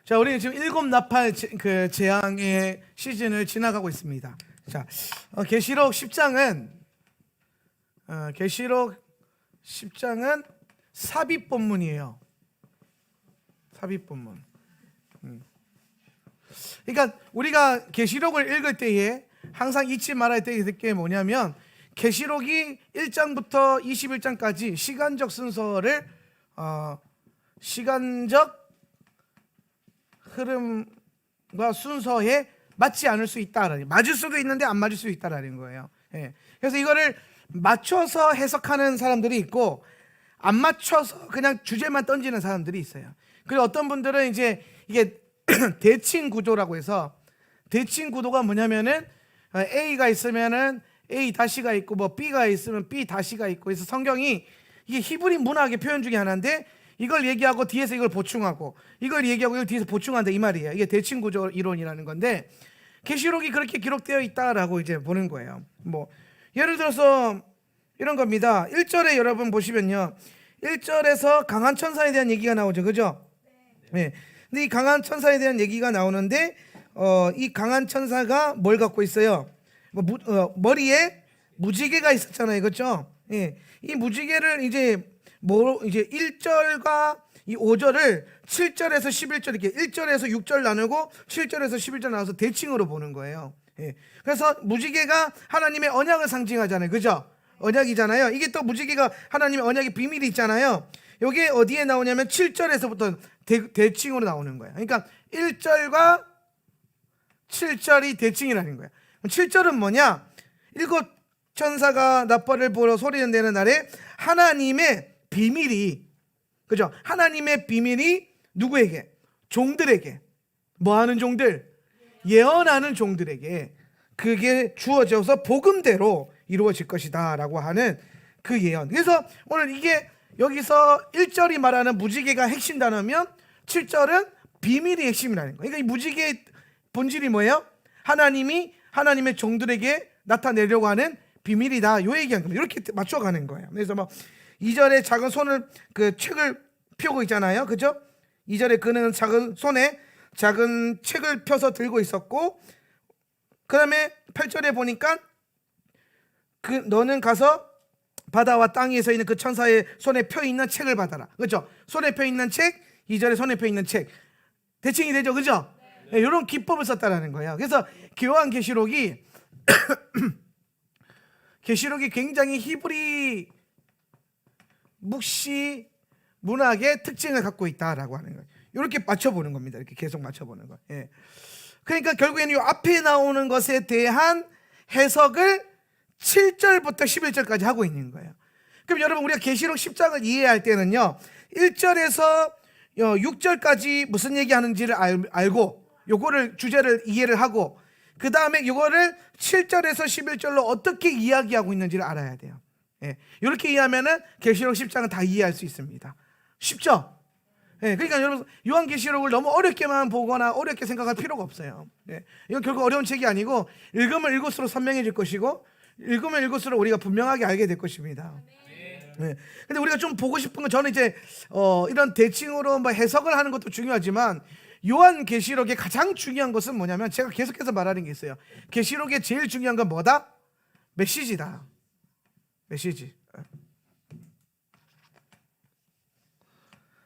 자, 우리는 지금 7나팔 재앙의 시즌을 지나가고 있습니다. 자, 계시록 10장은 삽입 본문이에요. 삽입 본문. 그러니까 우리가 계시록을 읽을 때에 항상 잊지 말아야 될 게 뭐냐면, 계시록이 1장부터 21장까지 시간적 순서를 시간적 흐름과 순서에 맞지 않을 수 있다라는, 맞을 수도 있는데 안 맞을 수 있다라는 거예요. 예. 그래서 이거를 맞춰서 해석하는 사람들이 있고, 안 맞춰서 그냥 주제만 던지는 사람들이 있어요. 그리고 어떤 분들은 이제 이게 대칭 구조라고 해서, 대칭 구도가 뭐냐면은 A가 있으면은 A 다시가 있고, 뭐 B가 있으면 B 다시가 있고, 그래서 성경이 이게 히브리 문학의 표현 중에 하나인데, 이걸 얘기하고 뒤에서 이걸 보충하고, 이걸 얘기하고 이걸 뒤에서 보충한다, 이 말이에요. 이게 대칭 구조 이론이라는 건데, 계시록이 그렇게 기록되어 있다라고 이제 보는 거예요. 뭐 예를 들어서 이런 겁니다. 1절에 여러분 보시면요, 1절에서 강한 천사에 대한 얘기가 나오죠, 그죠? 네. 근데 이 강한 천사에 대한 얘기가 나오는데, 이 강한 천사가 뭘 갖고 있어요? 머리에 무지개가 있었잖아요, 그렇죠? 예. 이 무지개를 이제 1절과 이 5절을 7절에서 11절 이렇게 1절에서 6절 나누고 7절에서 11절 나눠서 대칭으로 보는 거예요. 예. 그래서 무지개가 하나님의 언약을 상징하잖아요, 그죠? 언약이잖아요. 이게 또 무지개가 하나님의 언약의 비밀이 있잖아요. 이게 어디에 나오냐면 7절에서부터 대칭으로 나오는 거예요. 그러니까 1절과 7절이 대칭이라는 거예요. 7절은 뭐냐? 7 천사가 나팔을 불어 소리를 내는 날에 하나님의 비밀이, 그죠? 하나님의 비밀이 누구에게? 종들에게. 뭐 하는 종들? 예언하는 종들에게 그게 주어져서 복음대로 이루어질 것이다 라고 하는 그 예언. 그래서 오늘 이게 여기서 1절이 말하는 무지개가 핵심 단어면 7절은 비밀이 핵심이라는 거예요. 그러니까 이 무지개의 본질이 뭐예요? 하나님이 하나님의 종들에게 나타내려고 하는 비밀이다, 요 얘기한 겁니다. 이렇게 맞춰가는 거예요. 그래서 뭐 2절에 작은 손을 책을 펴고 있잖아요, 그죠? 2절에 그는 작은 손에 작은 책을 펴서 들고 있었고, 그 다음에 8절에 보니까 너는 가서 바다와 땅 위에 서 있는 그 천사의 손에 펴 있는 책을 받아라, 그죠? 손에 펴 있는 책, 2절에 손에 펴 있는 책, 대칭이 되죠, 그죠? 네, 이런 기법을 썼다라는 거예요. 그래서 요한계시록이 계시록이 굉장히 히브리 묵시 문학의 특징을 갖고 있다라고 하는 거예요. 이렇게 맞춰보는 겁니다. 이렇게 계속 맞춰보는 거. 예. 그러니까 결국에는 이 앞에 나오는 것에 대한 해석을 7절부터 11절까지 하고 있는 거예요. 그럼 여러분, 우리가 계시록 10장을 이해할 때는요, 1절에서 6절까지 무슨 얘기하는지를 알고, 요거를 주제를 이해를 하고, 그 다음에 요거를 7절에서 11절로 어떻게 이야기하고 있는지를 알아야 돼요. 예. 이렇게 이해하면은 계시록 10장은 다 이해할 수 있습니다. 쉽죠? 예. 그러니까 여러분, 요한계시록을 너무 어렵게만 보거나 어렵게 생각할 필요가 없어요. 예. 이건 결국 어려운 책이 아니고, 읽으면 읽을수록 선명해질 것이고, 읽으면 읽을수록 우리가 분명하게 알게 될 것입니다. 예. 근데 우리가 좀 보고 싶은 건, 저는 이제 이런 대칭으로 뭐 해석을 하는 것도 중요하지만, 요한계시록의 가장 중요한 것은 뭐냐면, 제가 계속해서 말하는 게 있어요. 계시록의 제일 중요한 건 뭐다? 메시지다. 메시지.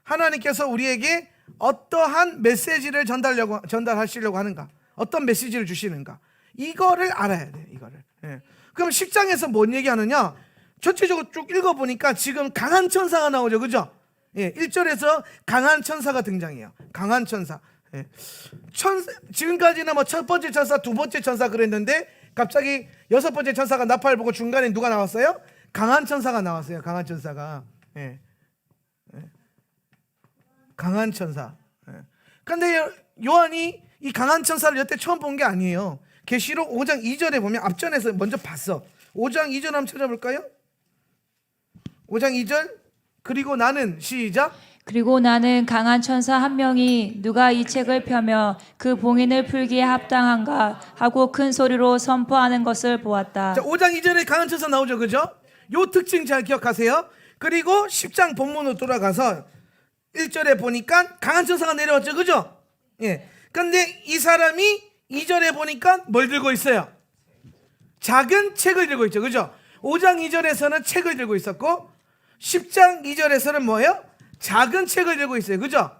하나님께서 우리에게 어떠한 메시지를 전달하시려고 하는가, 어떤 메시지를 주시는가, 이거를 알아야 돼. 이거를. 예. 그럼 10장에서 뭔 얘기하느냐? 전체적으로 쭉 읽어보니까 지금 강한 천사가 나오죠, 그죠? 예, 1절에서 강한 천사가 등장해요. 강한 천사. 예. 지금까지는 뭐 첫 번째 천사, 두 번째 천사 그랬는데, 갑자기 6번째 천사가 나팔 보고 중간에 누가 나왔어요? 강한 천사가 나왔어요. 강한 천사가. 예. 예. 강한 천사. 예. 근데 요한이 이 강한 천사를 여태 처음 본 게 아니에요. 계시록 5장 2절에 보면 앞전에서 먼저 봤어. 5장 2절 한번 찾아볼까요? 5장 2절. 그리고 나는, 시작. 그리고 나는 강한 천사 한 명이 누가 이 책을 펴며 그 봉인을 풀기에 합당한가 하고 큰 소리로 선포하는 것을 보았다. 자, 5장 2절에 강한 천사 나오죠, 그죠? 요 특징 잘 기억하세요. 그리고 10장 본문으로 돌아가서 1절에 보니까 강한 천사가 내려왔죠, 그죠? 예. 근데 이 사람이 2절에 보니까 뭘 들고 있어요? 작은 책을 들고 있죠. 그죠? 5장 2절에서는 책을 들고 있었고 10장 2절에서는 뭐예요? 작은 책을 들고 있어요. 그죠?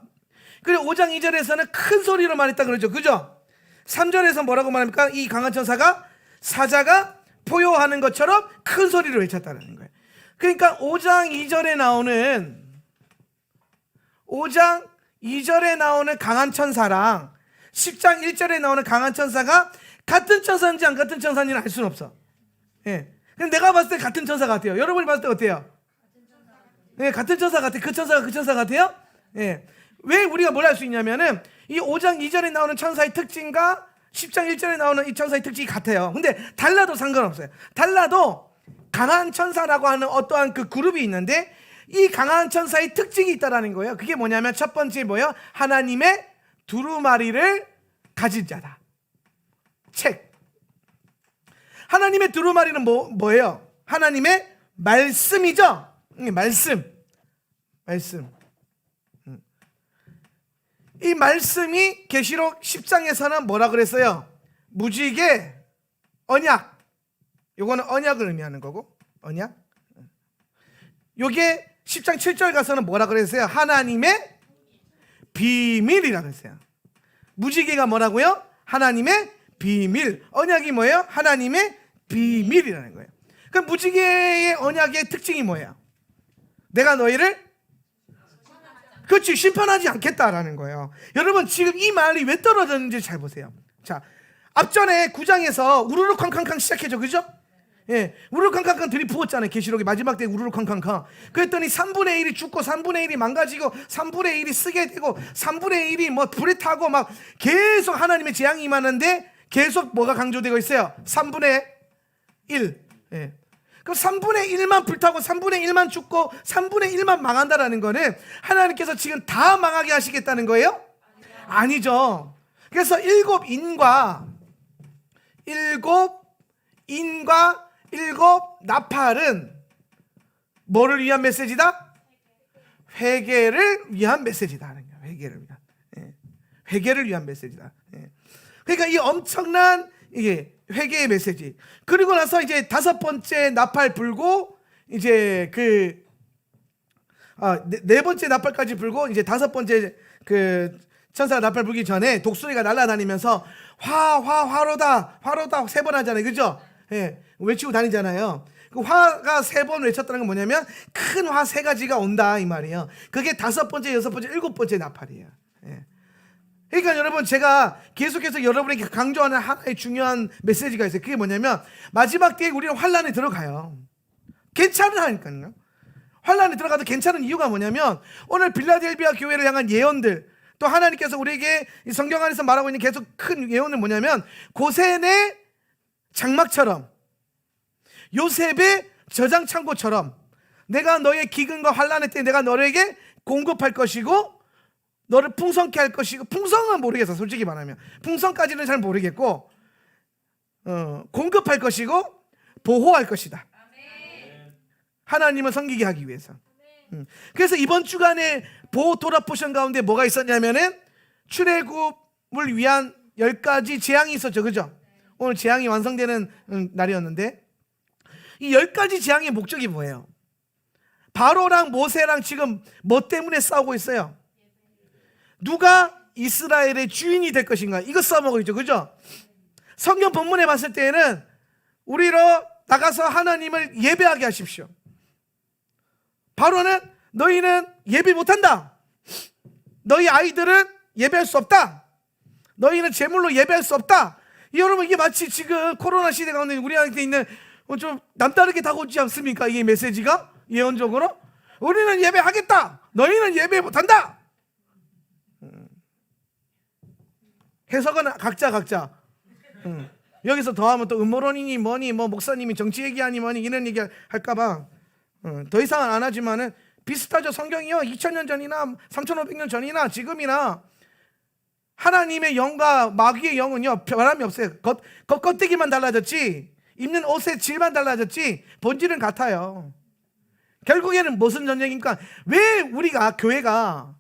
그리고 5장 2절에서는 큰 소리로 말했다 그러죠. 그죠? 3절에서 뭐라고 말합니까? 이 강한 천사가 사자가 포효하는 것처럼 큰 소리로 외쳤다는 거예요. 그러니까 5장 2절에 나오는 강한 천사랑 10장 1절에 나오는 강한 천사가 같은 천사인지 안 같은 천사인지는 알 수는 없어. 예. 근데 내가 봤을 때 같은 천사 같아요. 여러분이 봤을 때 어때요? 예, 같은 천사 같아요. 그 천사가 그 천사 같아요? 예. 왜 우리가 뭘 알 수 있냐면은 이 5장 2절에 나오는 천사의 특징과 10장 1절에 나오는 이 천사의 특징이 같아요. 근데 달라도 상관없어요. 달라도 강한 천사라고 하는 어떠한 그 그룹이 있는데 이 강한 천사의 특징이 있다라는 거예요. 그게 뭐냐면 첫 번째 뭐예요? 하나님의 두루마리를 가진 자다. 책. 하나님의 두루마리는 뭐예요? 하나님의 말씀이죠. 말씀. 이 말씀이 계시록 10장에서는 뭐라 그랬어요? 무지개, 언약. 요거는 언약을 의미하는 거고, 언약. 요게 10장 7절 가서는 뭐라 그랬어요? 하나님의 비밀이라 그랬어요. 무지개가 뭐라고요? 하나님의 비밀. 언약이 뭐예요? 하나님의 비밀이라는 거예요. 그럼 무지개의 언약의 특징이 뭐예요? 내가 너희를 그렇지, 심판하지 않겠다라는 거예요. 여러분, 지금 이 말이 왜 떨어졌는지 잘 보세요. 자, 앞전에 9장에서 우르르 쾅쾅쾅 시작해죠. 그죠? 예, 우르르 쾅쾅쾅 들이부었잖아요. 계시록이 마지막 때 우르르 쾅쾅쾅. 그랬더니 3분의 1이 죽고 3분의 1이 망가지고 3분의 1이 쓰게 되고 3분의 1이 뭐 불에 타고 막 계속 하나님의 재앙이 임하는데 계속 뭐가 강조되고 있어요? 3분의 1. 예. 그럼 3분의 1만 불타고 3분의 1만 죽고 3분의 1만 망한다라는 거는 하나님께서 지금 다 망하게 하시겠다는 거예요? 아니죠. 그래서 일곱 인과 나팔은 뭐를 위한 메시지다? 회개를 위한 메시지다 하는 거예요. 회개를 위한 메시지다. 그러니까 이 엄청난 이게 회개의 메시지. 그리고 나서 이제 5번째 나팔 불고 이제 네 번째 나팔까지 불고 이제 5번째 그 천사가 나팔 불기 전에 독수리가 날아다니면서 화로다 3번 하잖아요. 그죠? 예, 외치고 다니잖아요. 그 화가 3번 외쳤다는 건 뭐냐면 큰 화 3가지가 온다 이 말이에요. 그게 5번째, 6번째, 7번째 나팔이에요. 예. 그러니까 여러분, 제가 계속해서 여러분에게 강조하는 하나의 중요한 메시지가 있어요. 그게 뭐냐면 마지막 때에 우리는 환란에 들어가요. 괜찮으니까요. 환란에 들어가도 괜찮은 이유가 뭐냐면 오늘 빌라델비아 교회를 향한 예언들, 또 하나님께서 우리에게 성경 안에서 말하고 있는 계속 큰 예언은 뭐냐면 고센의 장막처럼 요셉의 저장 창고처럼 내가 너의 기근과 환란의 때 내가 너에게 공급할 것이고 너를 풍성케 할 것이고, 풍성은 모르겠어. 솔직히 말하면 풍성까지는 잘 모르겠고 공급할 것이고 보호할 것이다. 하나님을 섬기게 하기 위해서. 그래서 이번 주간에 보호 토라 포션 가운데 뭐가 있었냐면은 출애굽을 위한 10가지 재앙이 있었죠. 그죠? 오늘 재앙이 완성되는 날이었는데 이 10가지 재앙의 목적이 뭐예요? 바로랑 모세랑 지금 뭐 때문에 싸우고 있어요? 누가 이스라엘의 주인이 될 것인가? 이거 써먹고 있죠. 그죠? 성경 본문에 봤을 때에는 우리로 나가서 하나님을 예배하게 하십시오. 바로는 너희는 예배 못한다. 너희 아이들은 예배할 수 없다. 너희는 제물로 예배할 수 없다. 여러분, 이게 마치 지금 코로나 시대 가운데 우리한테 있는 좀 남다르게 다가오지 않습니까? 이게 메시지가 예언적으로 우리는 예배하겠다. 너희는 예배 못한다. 해석은 각자. 여기서 더하면 또 음모론이니 뭐니 뭐 목사님이 정치 얘기하니 뭐니 이런 얘기 할까봐 더 이상은 안 하지만은 비슷하죠. 성경이요 2000년 전이나 3500년 전이나 지금이나 하나님의 영과 마귀의 영은요 변함이 없어요. 겉대기만 달라졌지, 입는 옷의 질만 달라졌지 본질은 같아요. 결국에는 무슨 전쟁입니까? 왜 우리가 교회가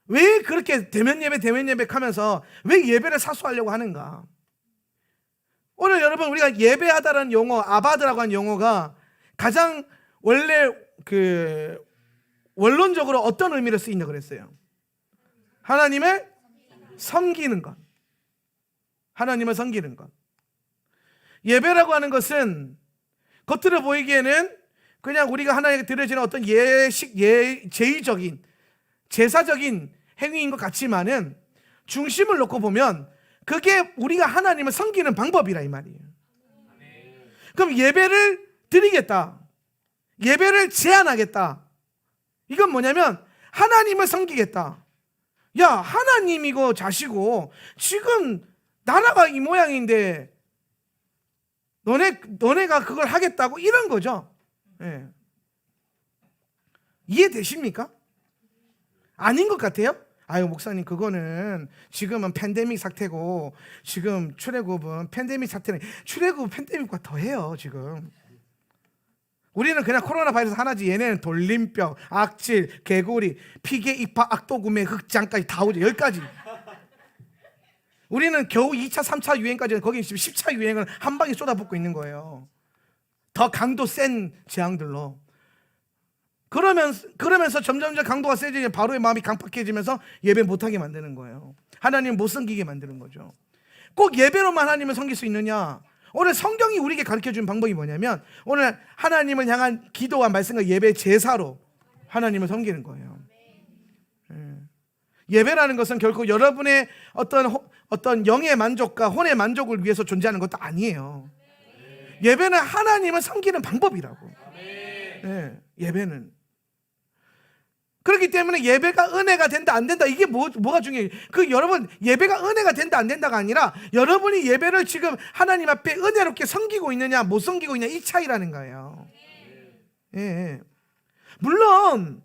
왜 그렇게 대면 예배 하면서 왜 예배를 사수하려고 하는가? 오늘 여러분 우리가 예배하다라는 용어, 아바드라고 하는 용어가 가장 원래 원론적으로 어떤 의미로 쓰인다고 그랬어요? 하나님을 섬기는 것. 하나님을 섬기는 것. 예배라고 하는 것은 겉으로 보이기에는 그냥 우리가 하나님께 드려지는 어떤 제의적인 제사적인 행위인 것 같지만은 중심을 놓고 보면 그게 우리가 하나님을 섬기는 방법이라 이 말이에요. 그럼 예배를 드리겠다, 예배를 제한하겠다, 이건 뭐냐면 하나님을 섬기겠다. 야, 하나님이고 자시고 지금 나라가 이 모양인데 너네가 그걸 하겠다고, 이런 거죠. 예. 이해되십니까? 아닌 것 같아요? 아유, 목사님, 그거는 지금은 팬데믹 사태고, 지금 출애굽은 팬데믹 사태는 출애굽 팬데믹과 더해요. 지금 우리는 그냥 코로나 바이러스 하나지, 얘네는 돌림병, 악질, 개구리, 피계, 입학, 악도구매, 흑장까지 다 오죠. 10가지. 우리는 겨우 2차, 3차 유행까지, 거기 지금 10차 유행을 한 방에 쏟아붓고 있는 거예요. 더 강도 센 재앙들로. 그러면서 점점 강도가 세지면 바로의 마음이 강팍해지면서 예배 못하게 만드는 거예요. 하나님 못 섬기게 만드는 거죠. 꼭 예배로만 하나님을 섬길 수 있느냐? 오늘 성경이 우리에게 가르쳐주는 방법이 뭐냐면, 오늘 하나님을 향한 기도와 말씀과 예배 제사로 하나님을 섬기는 거예요. 예배라는 것은 결코 여러분의 어떤 영의 만족과 혼의 만족을 위해서 존재하는 것도 아니에요. 예배는 하나님을 섬기는 방법이라고. 예배는. 그렇기 때문에 예배가 은혜가 된다 안 된다, 이게 뭐가 중요해요? 여러분, 예배가 은혜가 된다 안 된다가 아니라 여러분이 예배를 지금 하나님 앞에 은혜롭게 섬기고 있느냐 못 섬기고 있느냐, 이 차이라는 거예요. 물론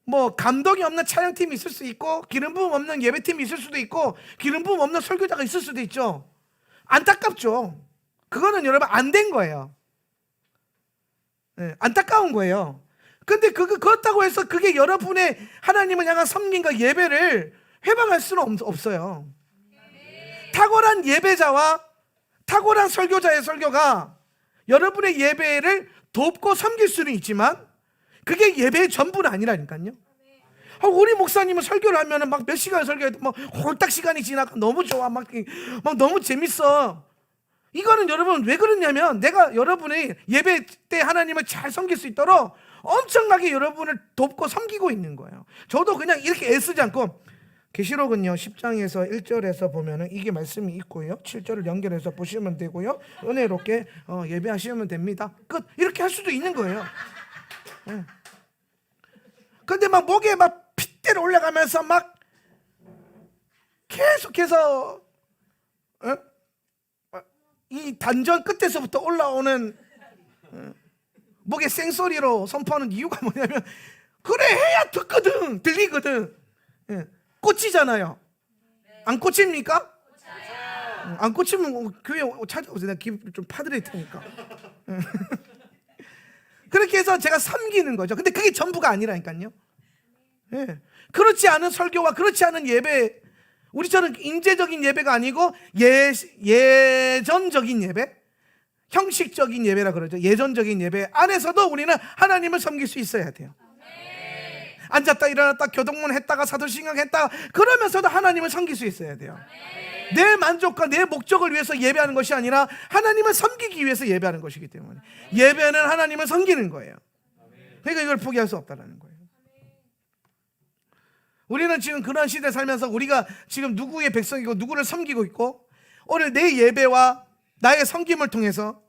뭐 감동이 없는 촬영팀이 있을 수 있고, 기름 부음 없는 예배팀이 있을 수도 있고, 기름 부음 없는 설교자가 있을 수도 있죠. 안타깝죠. 그거는 여러분 안 된 거예요. 안타까운 거예요. 근데 그렇다고 해서 그게 여러분의 하나님을 향한 섬김과 예배를 회방할 수는 없어요. 탁월한 예배자와 탁월한 설교자의 설교가 여러분의 예배를 돕고 섬길 수는 있지만 그게 예배의 전부는 아니라니까요. 우리 목사님은 설교를 하면은 막 몇 시간 설교해도 막 홀딱 시간이 지나가 너무 좋아, 막 너무 재밌어. 이거는 여러분 왜 그러냐면, 내가 여러분의 예배 때 하나님을 잘 섬길 수 있도록 엄청나게 여러분을 돕고 섬기고 있는 거예요. 저도 그냥 이렇게 애쓰지 않고, 계시록은요 10장에서 1절에서 보면은 이게 말씀이 있고요, 7절을 연결해서 보시면 되고요, 은혜롭게 예배하시면 됩니다. 끝. 이렇게 할 수도 있는 거예요. 근데 막 목에 막 핏대를 올라가면서 막 계속해서 이 단전 끝에서부터 올라오는 목에 생소리로 선포하는 이유가 뭐냐면, 그래 해야 듣거든, 들리거든. 꽂히잖아요. 안 꽂힙니까? 안 꽂히면 교회 찾아오세요. 내가 기분 좀 파드릴 테니까. 그렇게 해서 제가 섬기는 거죠. 근데 그게 전부가 아니라니까요. 그렇지 않은 설교와 그렇지 않은 예배, 우리처럼 인재적인 예배가 아니고 예전적인 예배, 형식적인 예배라 그러죠. 예전적인 예배 안에서도 우리는 하나님을 섬길 수 있어야 돼요. 앉았다 일어났다 교동문 했다가 사도신경 했다가 그러면서도 하나님을 섬길 수 있어야 돼요. 내 만족과 내 목적을 위해서 예배하는 것이 아니라 하나님을 섬기기 위해서 예배하는 것이기 때문에 예배는 하나님을 섬기는 거예요. 그러니까 이걸 포기할 수 없다는 거예요. 우리는 지금 그런 시대에 살면서 우리가 지금 누구의 백성이고 누구를 섬기고 있고, 오늘 내 예배와 나의 섬김을 통해서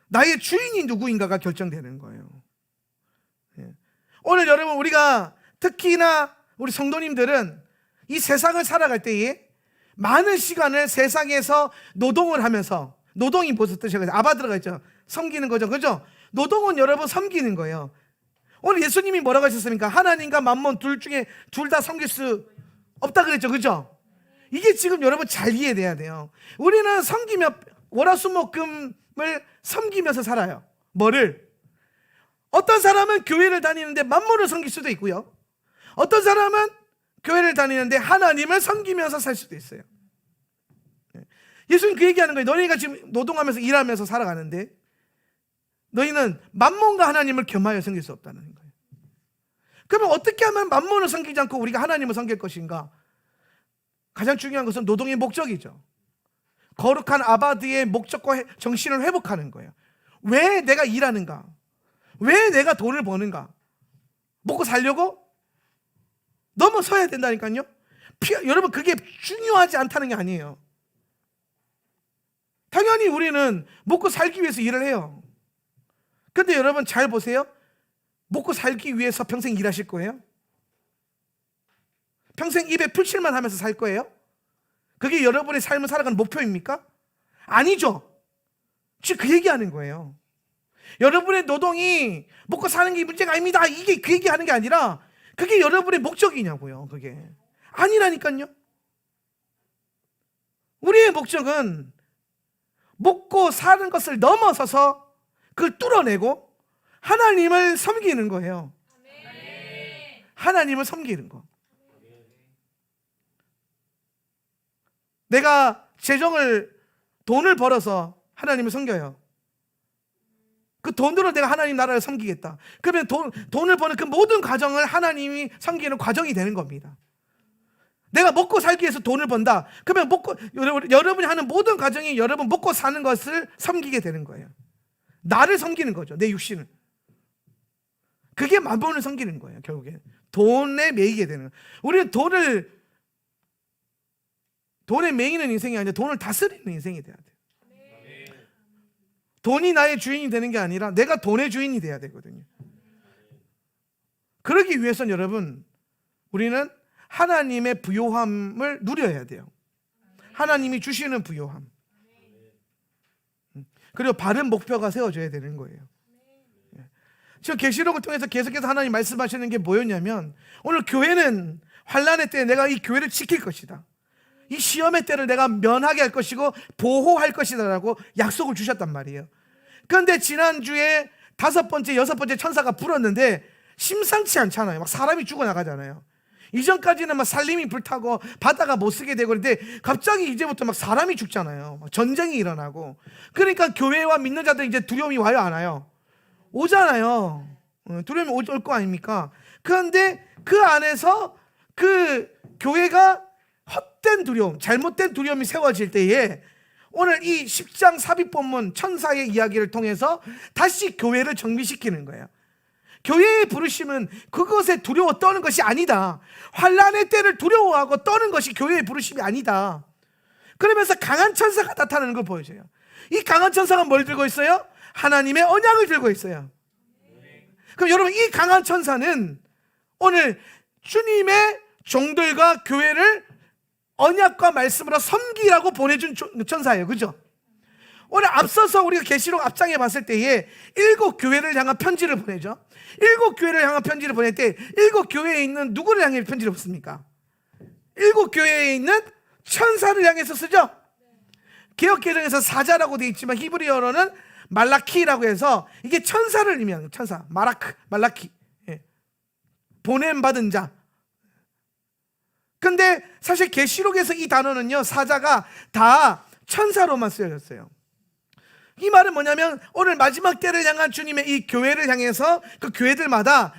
나의 주인이 누구인가가 결정되는 거예요. 오늘 여러분, 우리가 특히나 우리 성도님들은 이 세상을 살아갈 때에 많은 시간을 세상에서 노동을 하면서, 노동이 무슨 뜻이에요? 아바드라가 있죠. 섬기는 거죠. 그죠? 노동은 여러분 섬기는 거예요. 오늘 예수님이 뭐라고 하셨습니까? 하나님과 만몬 둘 중에 둘 다 섬길 수 없다 그랬죠. 그죠? 이게 지금 여러분 잘 이해돼야 돼요. 우리는 섬기며 월화수목금을 섬기면서 살아요. 뭐를? 어떤 사람은 교회를 다니는데 만몬을 섬길 수도 있고요, 어떤 사람은 교회를 다니는데 하나님을 섬기면서 살 수도 있어요. 예수님 그 얘기하는 거예요. 너희가 지금 노동하면서 일하면서 살아가는데 너희는 만몬과 하나님을 겸하여 섬길 수 없다는 거예요. 그러면 어떻게 하면 만몬을 섬기지 않고 우리가 하나님을 섬길 것인가? 가장 중요한 것은 노동의 목적이죠. 거룩한 아바드의 목적과 정신을 회복하는 거예요. 왜 내가 일하는가? 왜 내가 돈을 버는가? 먹고 살려고? 넘어서야 된다니까요. 여러분 그게 중요하지 않다는 게 아니에요. 당연히 우리는 먹고 살기 위해서 일을 해요. 근데 여러분 잘 보세요. 먹고 살기 위해서 평생 일하실 거예요? 평생 입에 풀칠만 하면서 살 거예요? 그게 여러분의 삶을 살아가는 목표입니까? 아니죠. 지금 그 얘기하는 거예요. 여러분의 노동이 먹고 사는 게 문제가 아닙니다. 이게 그 얘기하는 게 아니라 그게 여러분의 목적이냐고요. 그게 아니라니까요. 우리의 목적은 먹고 사는 것을 넘어서서 그걸 뚫어내고 하나님을 섬기는 거예요. 하나님을 섬기는 거. 내가 돈을 벌어서 하나님을 섬겨요. 그 돈으로 내가 하나님 나라를 섬기겠다. 그러면 돈을 버는 그 모든 과정을 하나님이 섬기는 과정이 되는 겁니다. 내가 먹고 살기 위해서 돈을 번다. 그러면 여러분이 하는 모든 과정이 여러분 먹고 사는 것을 섬기게 되는 거예요. 나를 섬기는 거죠. 내 육신을. 그게 만본을 섬기는 거예요. 결국에 돈에 매이게 되는 거예요. 우리는 돈에 매이는 인생이 아니라 돈을 다스리는 인생이 돼야 돼요. 돈이 나의 주인이 되는 게 아니라 내가 돈의 주인이 돼야 되거든요. 그러기 위해서는 여러분 우리는 하나님의 부요함을 누려야 돼요. 하나님이 주시는 부요함. 그리고 바른 목표가 세워져야 되는 거예요. 지금 계시록을 통해서 계속해서 하나님 말씀하시는 게 뭐였냐면 오늘 교회는 환난의 때에 내가 이 교회를 지킬 것이다. 이 시험의 때를 내가 면하게 할 것이고 보호할 것이다 라고 약속을 주셨단 말이에요. 그런데 지난주에 5번째, 6번째 천사가 불었는데 심상치 않잖아요. 막 사람이 죽어나가잖아요. 이전까지는 막 산림이 불타고 바다가 못 쓰게 되고 그런데 갑자기 이제부터 막 사람이 죽잖아요. 막 전쟁이 일어나고. 그러니까 교회와 믿는 자들 이제 두려움이 와요, 안 와요? 오잖아요. 두려움이 올 거 아닙니까? 그런데 그 안에서 그 교회가 헛된 두려움, 잘못된 두려움이 세워질 때에 오늘 이 10장 삽입본문 천사의 이야기를 통해서 다시 교회를 정비시키는 거예요. 교회의 부르심은 그것에 두려워 떠는 것이 아니다. 환난의 때를 두려워하고 떠는 것이 교회의 부르심이 아니다. 그러면서 강한 천사가 나타나는 걸 보여줘요. 이 강한 천사가 뭘 들고 있어요? 하나님의 언약을 들고 있어요. 그럼 여러분 이 강한 천사는 오늘 주님의 종들과 교회를 언약과 말씀으로 섬기라고 보내준 천사예요. 그죠? 오늘 앞서서 우리가 계시록 앞장에 봤을 때에 7 교회를 향한 편지를 보내죠. 7 교회를 향한 편지를 보낼 때 7 교회에 있는 누구를 향해 편지를 썼습니까? 7 교회에 있는 천사를 향해서 쓰죠. 개역개정에서 사자라고 되어 있지만 히브리어로는 말라키라고 해서 이게 천사를 의미하는 천사, 말라키, 보냄받은 자. 근데 사실 계시록에서 이 단어는요, 사자가 다 천사로만 쓰여졌어요. 이 말은 뭐냐면 오늘 마지막 때를 향한 주님의 이 교회를 향해서 그 교회들마다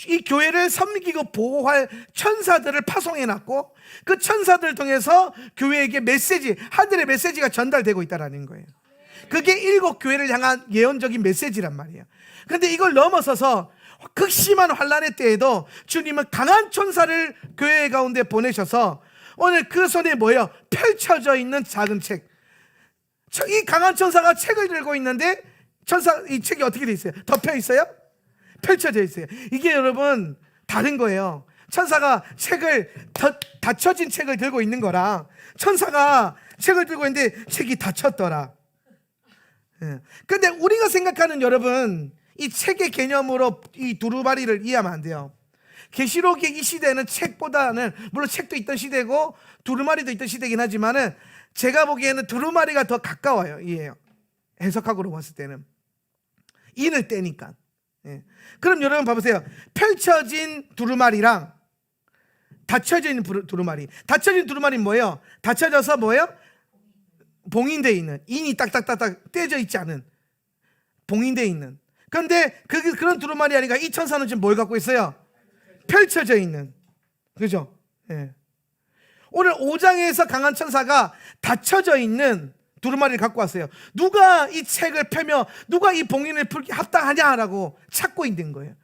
이 교회를 섬기고 보호할 천사들을 파송해놨고 그 천사들을 통해서 교회에게 메시지, 하늘의 메시지가 전달되고 있다는 거예요. 그게 7 교회를 향한 예언적인 메시지란 말이에요. 그런데 이걸 넘어서서 극심한 환난의 때에도 주님은 강한 천사를 교회 가운데 보내셔서 오늘 그 손에 뭐예요? 펼쳐져 있는 작은 책. 이 강한 천사가 책을 들고 있는데 이 책이 어떻게 돼 있어요? 덮여 있어요? 펼쳐져 있어요. 이게 여러분 다른 거예요. 천사가 닫혀진 책을 들고 있는 거랑 천사가 책을 들고 있는데 책이 닫혔더라. 근데 우리가 생각하는 여러분 이 책의 개념으로 이 두루마리를 이해하면 안 돼요. 계시록의 이 시대는 책보다는 물론 책도 있던 시대고 두루마리도 있던 시대긴 하지만은 제가 보기에는 두루마리가 더 가까워요. 이해요. 해석학으로 봤을 때는 인을 떼니까. 그럼 여러분 봐보세요. 펼쳐진 두루마리랑 닫혀져 있는 두루마리. 닫혀진 두루마리는 뭐예요? 닫혀져서 뭐예요? 봉인되어 있는, 인이 딱딱딱딱 떼져 있지 않은, 봉인되어 있는. 그런데 그런 두루마리 아니까 이 천사는 지금 뭘 갖고 있어요? 펼쳐져 있는. 그죠? 예. 오늘 5장에서 강한 천사가 닫혀져 있는 두루마리를 갖고 왔어요. 누가 이 책을 펴며 누가 이 봉인을 풀기 합당하냐라고 찾고 있는 거예요.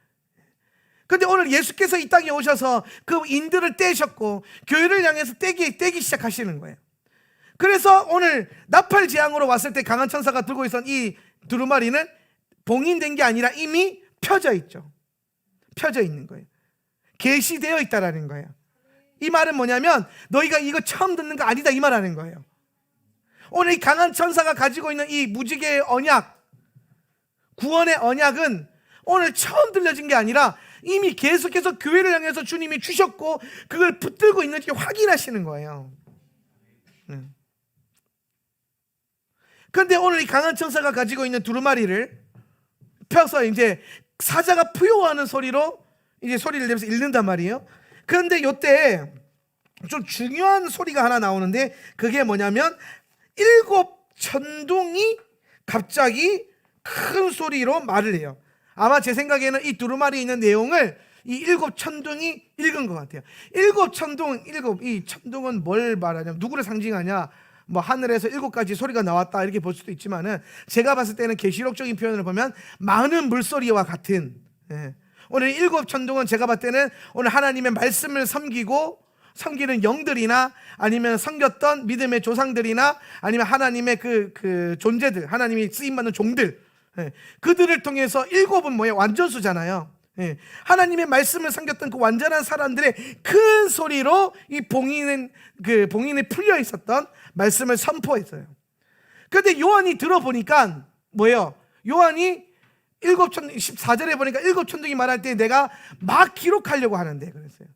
그런데 오늘 예수께서 이 땅에 오셔서 그 인들을 떼셨고 교회를 향해서 떼기 시작하시는 거예요. 그래서 오늘 나팔 재앙으로 왔을 때 강한 천사가 들고 있었던 이 두루마리는 봉인된 게 아니라 이미 펴져 있죠. 펴져 있는 거예요. 계시되어 있다라는 거예요. 이 말은 뭐냐면 너희가 이거 처음 듣는 거 아니다 이 말하는 거예요. 오늘 이 강한 천사가 가지고 있는 이 무지개의 언약, 구원의 언약은 오늘 처음 들려진 게 아니라 이미 계속해서 교회를 향해서 주님이 주셨고 그걸 붙들고 있는지 확인하시는 거예요. 그런데 오늘 이 강한 천사가 가지고 있는 두루마리를 펴서 이제 사자가 푸요하는 소리로 이제 소리를 내면서 읽는단 말이에요. 그런데 이때 좀 중요한 소리가 하나 나오는데 그게 뭐냐면 7 천둥이 갑자기 큰 소리로 말을 해요. 아마 제 생각에는 이 두루마리에 있는 내용을 이 7 천둥이 읽은 것 같아요. 7 천둥, 이 천둥은 뭘 말하냐면 누구를 상징하냐? 뭐 하늘에서 7가지 소리가 나왔다 이렇게 볼 수도 있지만은 제가 봤을 때는 계시록적인 표현을 보면 많은 물소리와 같은, 오늘 7 천둥은 제가 봤을 때는 오늘 하나님의 말씀을 섬기는 영들이나 아니면 섬겼던 믿음의 조상들이나 아니면 하나님의 그 존재들, 하나님이 쓰임받는 종들, 그들을 통해서 7은 뭐예요? 완전수잖아요. 하나님의 말씀을 섬겼던 그 완전한 사람들의 큰 소리로 이 봉인이 풀려 있었던 말씀을 선포했어요. 그런데 요한이 들어보니까 뭐예요? 요한이 14절에 보니까 7 천둥이 말할 때 내가 막 기록하려고 하는데 그랬어요.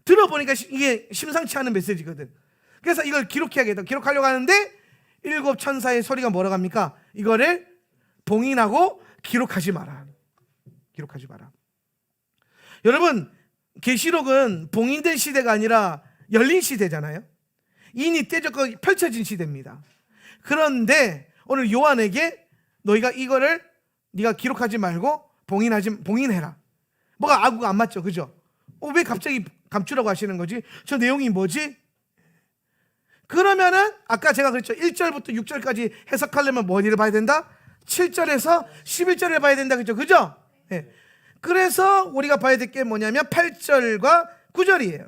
들어보니까 이게 심상치 않은 메시지거든. 그래서 이걸 기록해야겠다. 기록하려고 하는데 7 천사의 소리가 뭐라고 합니까? 이거를 봉인하고 기록하지 마라. 기록하지 마라. 여러분, 계시록은 봉인된 시대가 아니라 열린 시대잖아요. 인이 떼졌고 펼쳐진 시대입니다. 그런데 오늘 요한에게 너희가 이거를 네가 기록하지 말고 봉인해라. 뭐가 아구가 안 맞죠, 그죠? 왜 갑자기 감추라고 하시는 거지? 저 내용이 뭐지? 그러면은 아까 제가 그랬죠. 1절부터 6절까지 해석하려면 뭐를 봐야 된다? 7절에서 11절을 봐야 된다, 그죠? 그래서 우리가 봐야 될 게 뭐냐면 8절과 9절이에요.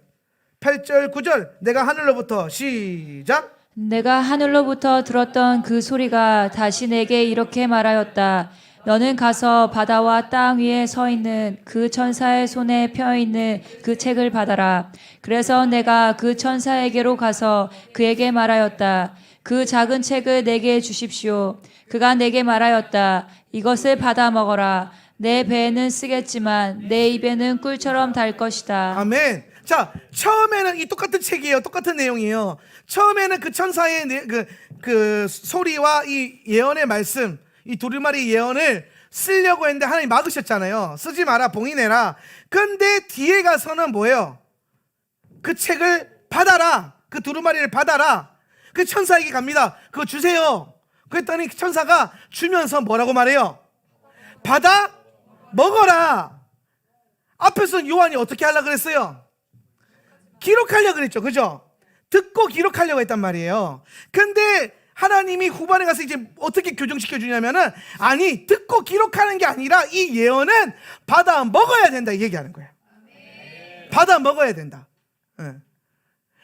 8절, 9절. 내가 하늘로부터 시작. 내가 하늘로부터 들었던 그 소리가 다시 내게 이렇게 말하였다. 너는 가서 바다와 땅 위에 서 있는 그 천사의 손에 펴 있는 그 책을 받아라. 그래서 내가 그 천사에게로 가서 그에게 말하였다. 그 작은 책을 내게 주십시오. 그가 내게 말하였다. 이것을 받아 먹어라. 내 배에는 쓰겠지만 내 입에는 꿀처럼 달 것이다. 아멘. 자, 처음에는 이 똑같은 책이에요. 똑같은 내용이에요. 처음에는 그 천사의 그 소리와 이 예언의 말씀, 이 두루마리 예언을 쓰려고 했는데 하나님 막으셨잖아요. 쓰지 마라, 봉인해라. 근데 뒤에 가서는 뭐예요? 그 책을 받아라. 그 두루마리를 받아라. 그 천사에게 갑니다. 그거 주세요. 그랬더니 천사가 주면서 뭐라고 말해요? 받아 먹어라. 앞에서 요한이 어떻게 하려고 그랬어요? 기록하려고 그랬죠, 그죠? 듣고 기록하려고 했단 말이에요. 근데 하나님이 후반에 가서 이제 어떻게 교정시켜 주냐면은, 아니, 듣고 기록하는 게 아니라 이 예언은 받아 먹어야 된다, 이 얘기하는 거예요. 받아 먹어야 된다.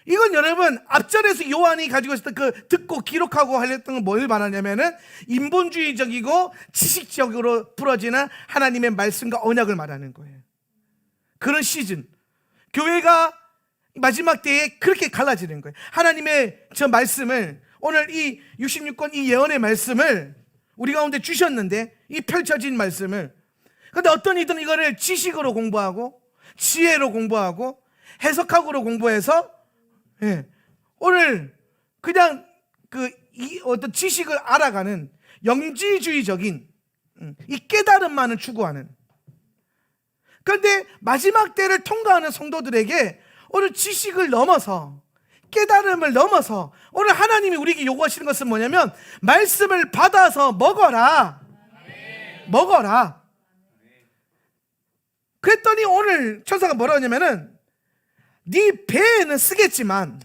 이건 여러분, 앞절에서 요한이 가지고 있었던 그 듣고 기록하고 하려던 건 뭘 말하냐면은 인본주의적이고 지식적으로 풀어지는 하나님의 말씀과 언약을 말하는 거예요. 그런 시즌, 교회가 마지막 때에 그렇게 갈라지는 거예요. 하나님의 저 말씀을, 오늘 이 66권 이 예언의 말씀을 우리 가운데 주셨는데, 이 펼쳐진 말씀을, 근데 어떤 이들은 이거를 지식으로 공부하고 지혜로 공부하고 해석학으로 공부해서 오늘 그냥 이 어떤 지식을 알아가는 영지주의적인 이 깨달음만을 추구하는, 그런데 마지막 때를 통과하는 성도들에게 오늘 지식을 넘어서, 깨달음을 넘어서 오늘 하나님이 우리에게 요구하시는 것은 뭐냐면 말씀을 받아서 먹어라. 먹어라. 그랬더니 오늘 천사가 뭐라고 하냐면은 네 배에는 쓰겠지만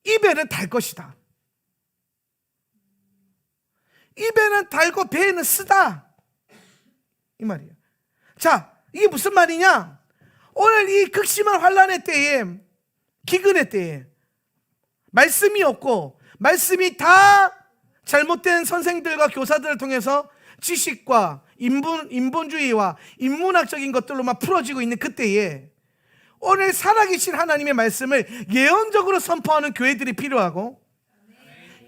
입에는 달 것이다. 입에는 달고 배에는 쓰다, 이 말이에요. 자, 이게 무슨 말이냐? 오늘 이 극심한 환난의 때에, 기근의 때에 말씀이 없고 말씀이 다 잘못된 선생들과 교사들을 통해서 지식과 인본주의와 인문학적인 것들로만 풀어지고 있는 그때에 오늘 살아계신 하나님의 말씀을 예언적으로 선포하는 교회들이 필요하고,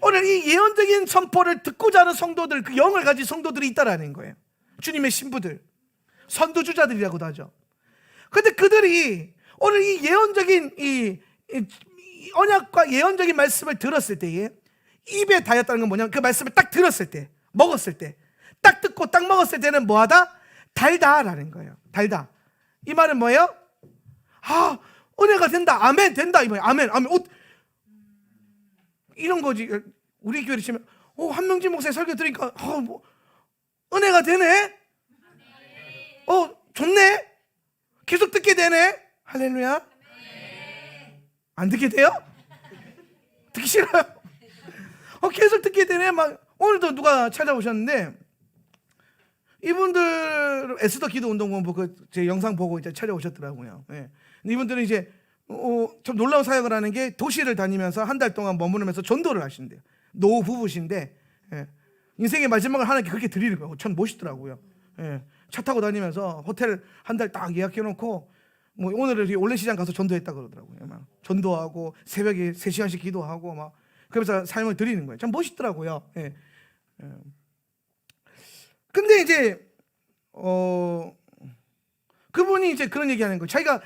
오늘 이 예언적인 선포를 듣고자 하는 성도들, 그 영을 가진 성도들이 있다라는 거예요. 주님의 신부들, 선두주자들이라고도 하죠. 근데 그들이 오늘 이 예언적인 이 언약과 예언적인 말씀을 들었을 때에 입에 닿았다는 건 뭐냐면 그 말씀을 딱 들었을 때, 먹었을 때, 딱 듣고 딱 먹었을 때는 뭐하다? 달다라는 거예요. 달다. 이 말은 뭐예요? 아, 은혜가 된다. 아멘, 된다. 이 말이에요. 아멘, 아멘. 이런 거지. 우리 교회를 치면 한명진 목사의 설교 들으니까 뭐 은혜가 되네. 좋네. 계속 듣게 되네. 할렐루야. 안 듣게 돼요? 듣기 싫어요. 계속 듣게 되네. 막 오늘도 누가 찾아오셨는데 이분들 에스더 기도 운동본부 제 영상 보고 이제 찾아오셨더라고요. 예. 이분들은 이제 좀 놀라운 사역을 하는 게 도시를 다니면서 한 달 동안 머무르면서 전도를 하신대요. 노 부부신데, 예. 인생의 마지막을 하나님께 그렇게 드리는 거예요. 참 멋있더라고요. 예. 차 타고 다니면서 호텔 한 달 딱 예약해놓고 뭐 오늘은 올레시장 가서 전도했다 그러더라고요. 막 전도하고 새벽에 3시간씩 기도하고 막 그러면서 삶을 드리는 거예요. 참 멋있더라고요. 예. 예. 근데 이제 그분이 이제 그런 얘기하는 거예요. 자기가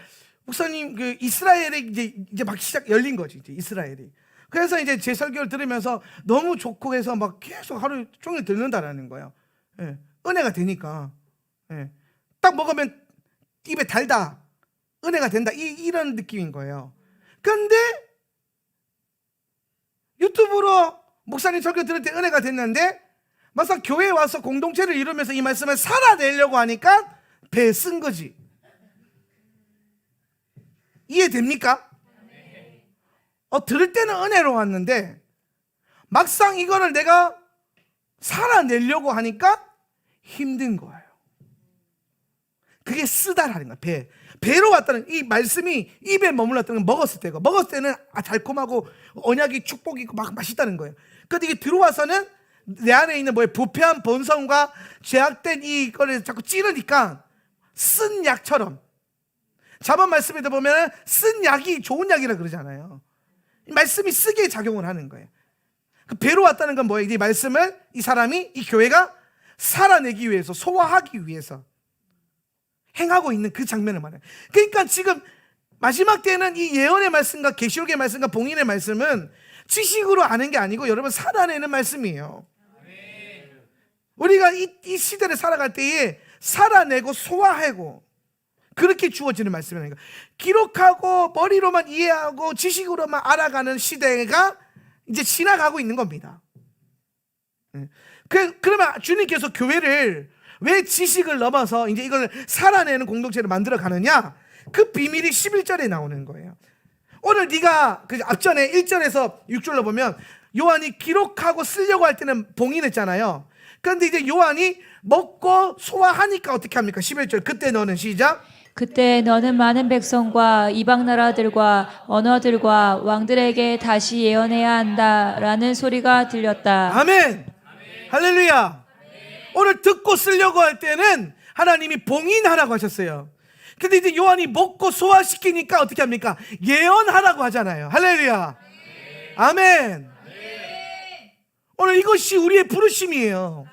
목사님 그 이스라엘에 이제 막 열린 거지, 이제 이스라엘이. 그래서 이제 제 설교를 들으면서 너무 좋고 해서 막 계속 하루 종일 듣는다라는 거예요. 예. 은혜가 되니까. 예. 딱 먹으면 입에 달다. 은혜가 된다. 이런 느낌인 거예요. 근데 유튜브로 목사님 설교 들을 때 은혜가 됐는데 막상 교회에 와서 공동체를 이루면서 이 말씀을 살아내려고 하니까 배에 쓴 거지. 이해됩니까? 들을 때는 은혜로 왔는데 막상 이거를 내가 살아내려고 하니까 힘든 거예요. 그게 쓰다라는 거야. 배로 왔다는, 이 말씀이 입에 머물렀다는 건 먹었을 때고, 먹었을 때는 달콤하고 언약이 축복이고 막 맛있다는 거예요. 근데 이게 들어와서는 내 안에 있는 부패한 본성과 죄악된 이거를 자꾸 찌르니까 쓴 약처럼, 자본 말씀에도 보면 쓴 약이 좋은 약이라 그러잖아요. 이 말씀이 쓰게 작용을 하는 거예요. 그 배로 왔다는 건 뭐예요? 이 말씀을 이 사람이, 이 교회가 살아내기 위해서, 소화하기 위해서 행하고 있는 그 장면을 말해요. 그러니까 지금 마지막 때는 이 예언의 말씀과 계시록의 말씀과 봉인의 말씀은 지식으로 아는 게 아니고 여러분 살아내는 말씀이에요. 우리가 이 시대를 살아갈 때에 살아내고 소화하고 그렇게 주어지는 말씀이라는 거예요. 기록하고 머리로만 이해하고 지식으로만 알아가는 시대가 이제 지나가고 있는 겁니다. 그러면 주님께서 교회를 왜 지식을 넘어서 이제 이걸 살아내는 공동체를 만들어 가느냐? 그 비밀이 11절에 나오는 거예요. 오늘 네가 그 앞전에 1절에서 6절로 보면 요한이 기록하고 쓰려고 할 때는 봉인했잖아요. 그런데 이제 요한이 먹고 소화하니까 어떻게 합니까? 11절. 그때 너는 시작. 그때 너는 많은 백성과 이방 나라들과 언어들과 왕들에게 다시 예언해야 한다라는 소리가 들렸다. 아멘. 할렐루야. 오늘 듣고 쓰려고 할 때는 하나님이 봉인하라고 하셨어요. 근데 이제 요한이 먹고 소화시키니까 어떻게 합니까? 예언하라고 하잖아요. 할렐루야. 아멘. 오늘 이것이 우리의 부르심이에요.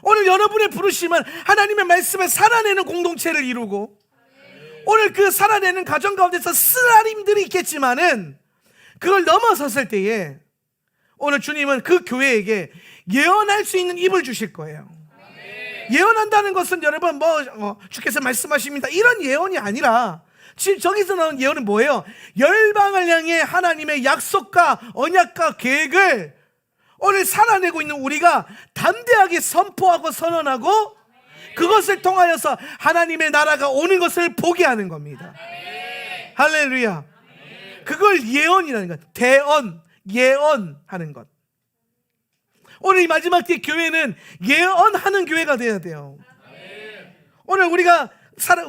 오늘 여러분의 부르심은 하나님의 말씀을 살아내는 공동체를 이루고, 오늘 그 살아내는 가정 가운데서 쓰라림들이 있겠지만은 그걸 넘어섰을 때에 오늘 주님은 그 교회에게 예언할 수 있는 입을 주실 거예요. 예언한다는 것은 여러분 주께서 말씀하십니다 이런 예언이 아니라 지금 저기서 나온 예언은 뭐예요? 열방을 향해 하나님의 약속과 언약과 계획을 오늘 살아내고 있는 우리가 담대하게 선포하고 선언하고 그것을 통하여서 하나님의 나라가 오는 것을 보게 하는 겁니다. 할렐루야. 그걸 예언이라는 것. 대언, 예언하는 것. 오늘 이 마지막 때 교회는 예언하는 교회가 되어야 돼요. 오늘 우리가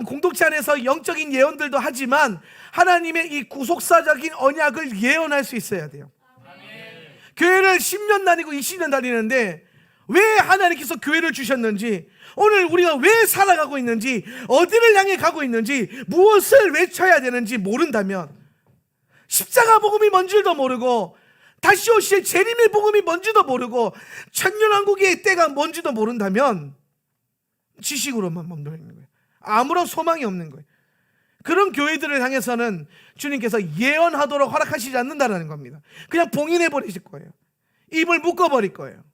공동체 안에서 영적인 예언들도 하지만 하나님의 이 구속사적인 언약을 예언할 수 있어야 돼요. 교회를 10년 다니고 20년 다니는데 왜 하나님께서 교회를 주셨는지, 오늘 우리가 왜 살아가고 있는지, 어디를 향해 가고 있는지, 무엇을 외쳐야 되는지 모른다면, 십자가 복음이 뭔지도 모르고 다시 오실 재림의 복음이 뭔지도 모르고 천년왕국의 때가 뭔지도 모른다면 지식으로만 멈춰 있는 거예요. 아무런 소망이 없는 거예요. 그런 교회들을 향해서는 주님께서 예언하도록 허락하시지 않는다는 겁니다. 그냥 봉인해 버리실 거예요. 입을 묶어버릴 거예요.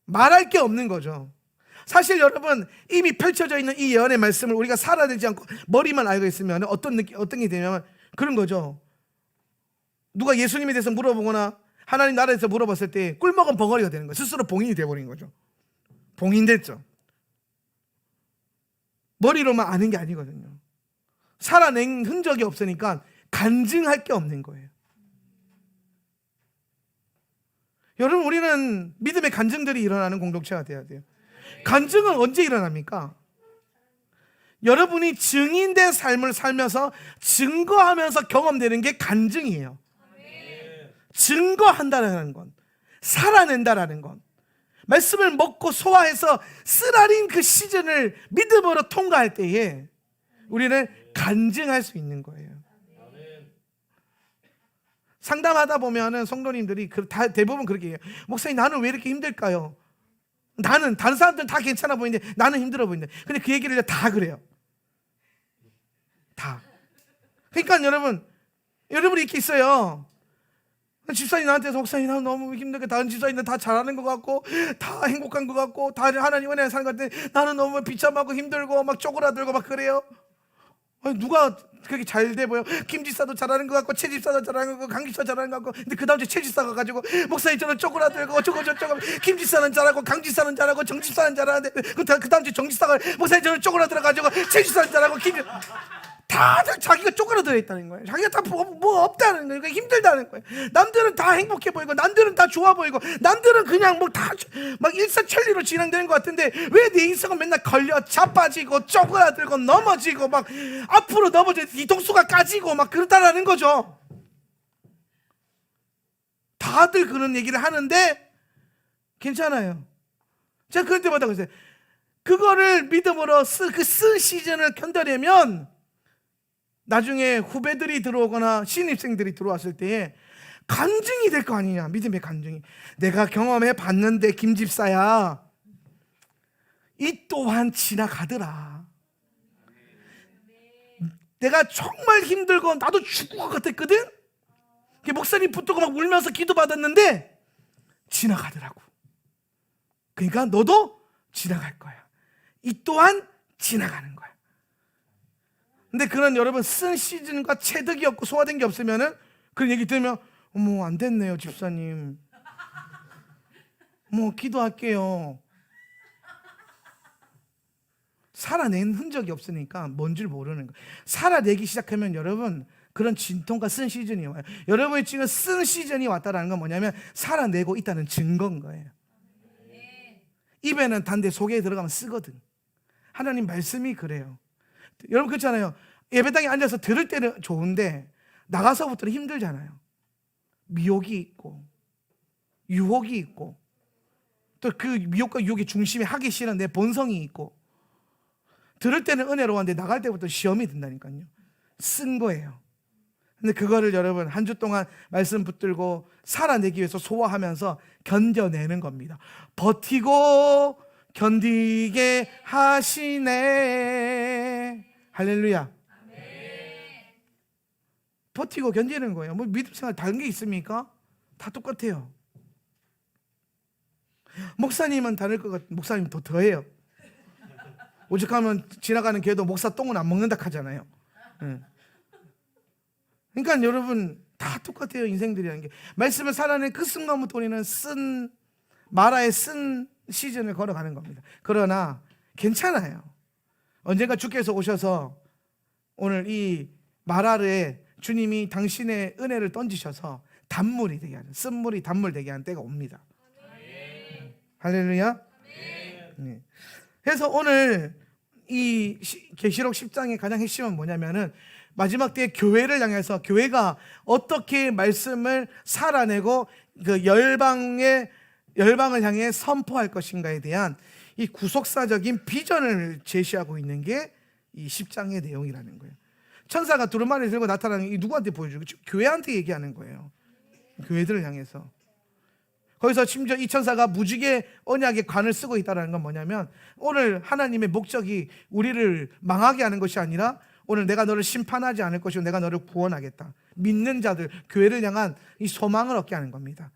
말할 게 없는 거죠. 사실 여러분, 이미 펼쳐져 있는 이 예언의 말씀을 우리가 살아내지 않고 머리만 알고 있으면 어떤 게 되냐면 그런 거죠. 누가 예수님에 대해서 물어보거나 하나님 나라에 대해서 물어봤을 때 꿀먹은 벙어리가 되는 거예요. 스스로 봉인이 되어버린 거죠. 봉인됐죠. 머리로만 아는 게 아니거든요. 살아낸 흔적이 없으니까 간증할 게 없는 거예요. 여러분, 우리는 믿음의 간증들이 일어나는 공동체가 돼야 돼요. 간증은 언제 일어납니까? 여러분이 증인된 삶을 살면서 증거하면서 경험되는 게 간증이에요. 증거한다라는 건, 살아낸다라는 건, 말씀을 먹고 소화해서 쓰라린 그 시즌을 믿음으로 통과할 때에 우리는 간증할 수 있는 거예요. 상담하다 보면은 성도님들이 대부분 그렇게 해요. 목사님, 나는 왜 이렇게 힘들까요? 나는 다른 사람들은 다 괜찮아 보이는데 나는 힘들어 보이는데. 근데 그 얘기를 다 그래요. 다. 그러니까 여러분이 이렇게 있어요. 집사님 나한테서 목사님 나 너무 힘들게, 다른 집사님들 다 잘하는 것 같고 다 행복한 것 같고 다 하나님 은혜 사는 것 같은데 나는 너무 비참하고 힘들고 막 쪼그라들고 막 그래요. 아니, 누가 그렇게 잘 돼 보여? 김 집사도 잘하는 것 같고 최 집사도 잘하는 것 같고 강 집사 잘하는 것 같고. 근데 그 다음 주에 최 집사가 가지고 목사님 저는 쪼그라들고 저거 김 집사는 잘하고 강 집사는 잘하고 정 집사는 잘하는데 그 다음 주에 정 집사가 목사님 저는 쪼그라들어 가지고 최 집사는 잘하고 다들 자기가 쪼그라들어 있다는 거예요. 자기가 다 뭐 없다는 거예요. 힘들다는 거예요. 남들은 다 행복해 보이고 남들은 다 좋아 보이고 남들은 그냥 뭐 다 막 일사천리로 진행되는 것 같은데 왜 내 인생은 맨날 걸려 자빠지고 쪼그라들고 넘어지고 막 앞으로 넘어져 뒤통수가 까지고 막 그렇다라는 거죠. 다들 그런 얘기를 하는데 괜찮아요. 제가 그럴 때마다 그랬어요. 그거를 믿음으로 쓴 시즌을 견뎌내면 나중에 후배들이 들어오거나 신입생들이 들어왔을 때에 간증이 될 거 아니냐. 믿음의 간증이. 내가 경험해 봤는데 김 집사야, 이 또한 지나가더라. 내가 정말 힘들고 나도 죽을 것 같았거든. 목사님 붙들고 막 울면서 기도받았는데 지나가더라고. 그러니까 너도 지나갈 거야. 이 또한 지나가는 거야. 근데 그런 여러분 쓴 시즌과 체득이 없고 소화된 게 없으면은 그런 얘기 들으면 어머 안 됐네요 집사님. 뭐 기도할게요. 살아낸 흔적이 없으니까 뭔 줄 모르는 거예요. 살아내기 시작하면 여러분 그런 진통과 쓴 시즌이 와요. 여러분이 지금 쓴 시즌이 왔다는 건 뭐냐면 살아내고 있다는 증거인 거예요. 입에는 단데 속에 들어가면 쓰거든. 하나님 말씀이 그래요. 여러분 그렇잖아요. 예배당에 앉아서 들을 때는 좋은데 나가서부터는 힘들잖아요. 미혹이 있고 유혹이 있고 또 그 미혹과 유혹의 중심에 하기 싫은 내 본성이 있고 들을 때는 은혜로운데 나갈 때부터 시험이 든다니까요. 쓴 거예요. 근데 그거를 여러분 한 주 동안 말씀 붙들고 살아내기 위해서 소화하면서 견뎌내는 겁니다. 버티고 견디게 하시네. 할렐루야. 버티고 견디는 거예요. 뭐 믿음 생활 다른 게 있습니까? 다 똑같아요. 목사님은 다를 것 같아. 목사님 더해요. 오죽하면 지나가는 개도 목사 똥은 안 먹는다 하잖아요. 그러니까 여러분 다 똑같아요. 인생들이라는 게. 말씀을 살아낸 그 순간부터 우리는 마라의 쓴 시즌을 걸어가는 겁니다. 그러나 괜찮아요. 언젠가 주께서 오셔서 오늘 이 마라에 주님이 당신의 은혜를 던지셔서 단물이 되게 하는, 쓴물이 단물 되게 하는 때가 옵니다. 할렐루야. 네. 그래서 오늘 이 계시록 10장의 가장 핵심은 뭐냐면은 마지막 때에 교회를 향해서 교회가 어떻게 말씀을 살아내고 그 열방을 향해 선포할 것인가에 대한 이 구속사적인 비전을 제시하고 있는 게 이 10장의 내용이라는 거예요. 천사가 두루마리를 들고 나타나는 게 누구한테 보여주고 교회한테 얘기하는 거예요. 교회들을 향해서. 거기서 심지어 이 천사가 무지개 언약의 관을 쓰고 있다는 건 뭐냐면 오늘 하나님의 목적이 우리를 망하게 하는 것이 아니라 오늘 내가 너를 심판하지 않을 것이고 내가 너를 구원하겠다. 믿는 자들, 교회를 향한 이 소망을 얻게 하는 겁니다.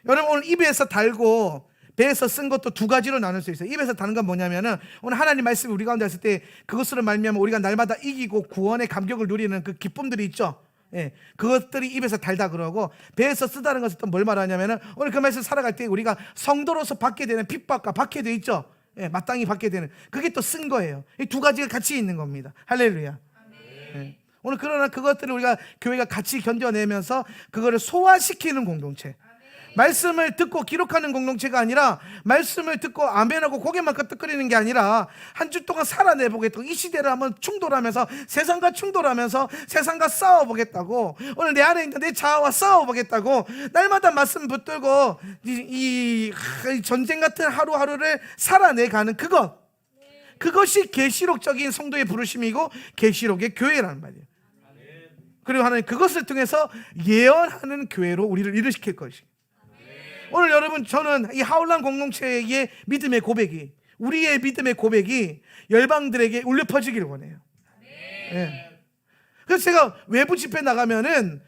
여러분 오늘 입에서 달고 배에서 쓴 것도 두 가지로 나눌 수 있어요. 입에서 다는 건 뭐냐면은 오늘 하나님 말씀이 우리 가운데 있을 때 그것으로 말미암아 우리가 날마다 이기고 구원의 감격을 누리는 그 기쁨들이 있죠. 예, 그것들이 입에서 달다 그러고 배에서 쓰다는 것은 또 뭘 말하냐면은 오늘 그 말씀 살아갈 때 우리가 성도로서 받게 되는 핍박과 박해도 있죠. 예, 마땅히 받게 되는 그게 또 쓴 거예요. 이 두 가지가 같이 있는 겁니다. 할렐루야. 예. 오늘 그러나 그것들을 우리가 교회가 같이 견뎌내면서 그거를 소화시키는 공동체. 말씀을 듣고 기록하는 공동체가 아니라 말씀을 듣고 아멘하고 고개만 끄덕거리는 게 아니라 한 주 동안 살아내보겠다고 이 시대를 한번 충돌하면서 세상과 충돌하면서 세상과 싸워보겠다고 오늘 내 안에 있는 내 자아와 싸워보겠다고 날마다 말씀 붙들고 이 전쟁 같은 하루하루를 살아내가는 그것이 계시록적인 성도의 부르심이고 계시록의 교회라는 말이에요. 그리고 하나님 그것을 통해서 예언하는 교회로 우리를 일으킬 것이에요. 오늘 여러분 저는 이 하울람 공동체의 믿음의 고백이 우리의 믿음의 고백이 열방들에게 울려 퍼지기를 원해요. 네. 그래서 제가 외부 집회 나가면은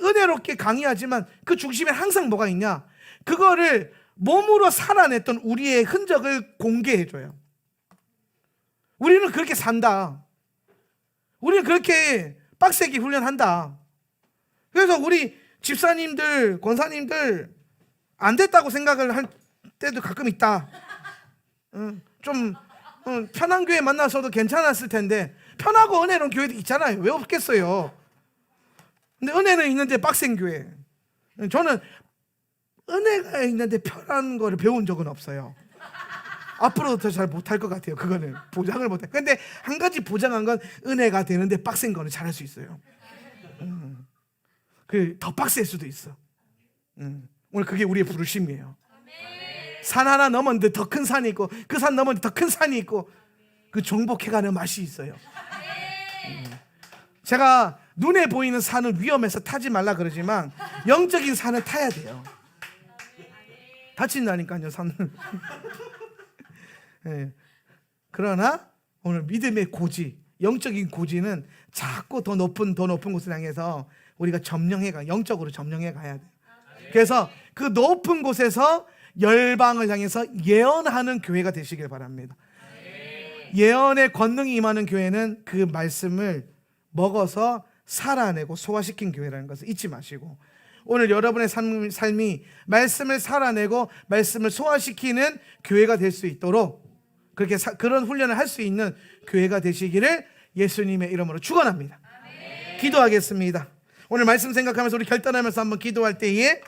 은혜롭게 강의하지만 그 중심에 항상 뭐가 있냐? 그거를 몸으로 살아냈던 우리의 흔적을 공개해줘요. 우리는 그렇게 산다. 우리는 그렇게 빡세게 훈련한다. 그래서 우리 집사님들, 권사님들 안 됐다고 생각을 할 때도 가끔 있다. 좀 편한 교회 만나서도 괜찮았을 텐데 편하고 은혜로운 교회도 있잖아요. 왜 없겠어요? 근데 은혜는 있는데 빡센 교회. 저는 은혜가 있는데 편한 거를 배운 적은 없어요. 앞으로도 더 잘 못할 것 같아요. 그거는 보장을 못해. 근데 한 가지 보장한 건 은혜가 되는데 빡센 거는 잘할 수 있어요. 더 빡셀 수도 있어. 오늘 그게 우리의 부르심이에요. 산 하나 넘었는데 더 큰 산이 있고 그 산 넘었는데 더 큰 산이 있고 그 정복해가는 맛이 있어요. 제가 눈에 보이는 산은 위험해서 타지 말라 그러지만 영적인 산을 타야 돼요. 다친다니까요 산은. 네. 그러나 오늘 믿음의 고지, 영적인 고지는 자꾸 더 높은 곳을 향해서 우리가 영적으로 점령해 가야 돼요. 그래서 그 높은 곳에서 열방을 향해서 예언하는 교회가 되시길 바랍니다. 예언의 권능이 임하는 교회는 그 말씀을 먹어서 살아내고 소화시킨 교회라는 것을 잊지 마시고 오늘 여러분의 삶이 말씀을 살아내고 말씀을 소화시키는 교회가 될 수 있도록 그런 훈련을 할 수 있는 교회가 되시기를 예수님의 이름으로 축원합니다. 기도하겠습니다. 오늘 말씀 생각하면서 우리 결단하면서 한번 기도할 때에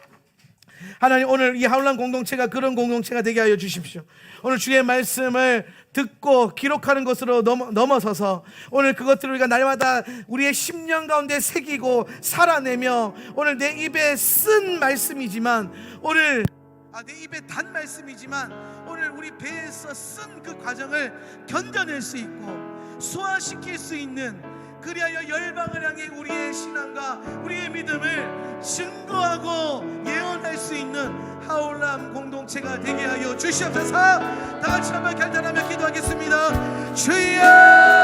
하나님 오늘 이 하울람 공동체가 그런 공동체가 되게 하여 주십시오. 오늘 주의 말씀을 듣고 기록하는 것으로 넘어서서 오늘 그것들을 우리가 날마다 우리의 심령 가운데 새기고 살아내며 오늘 내 입에 쓴 말씀이지만 오늘 내 입에 단 말씀이지만 오늘 우리 배에서 쓴 그 과정을 견뎌낼 수 있고 소화시킬 수 있는 그리하여 열방을 향해 우리의 신앙과 우리의 믿음을 증거하고 예언할 수 있는 하울람 공동체가 되게 하여 주시옵소서. 다 같이 한번 결단하며 기도하겠습니다. 주여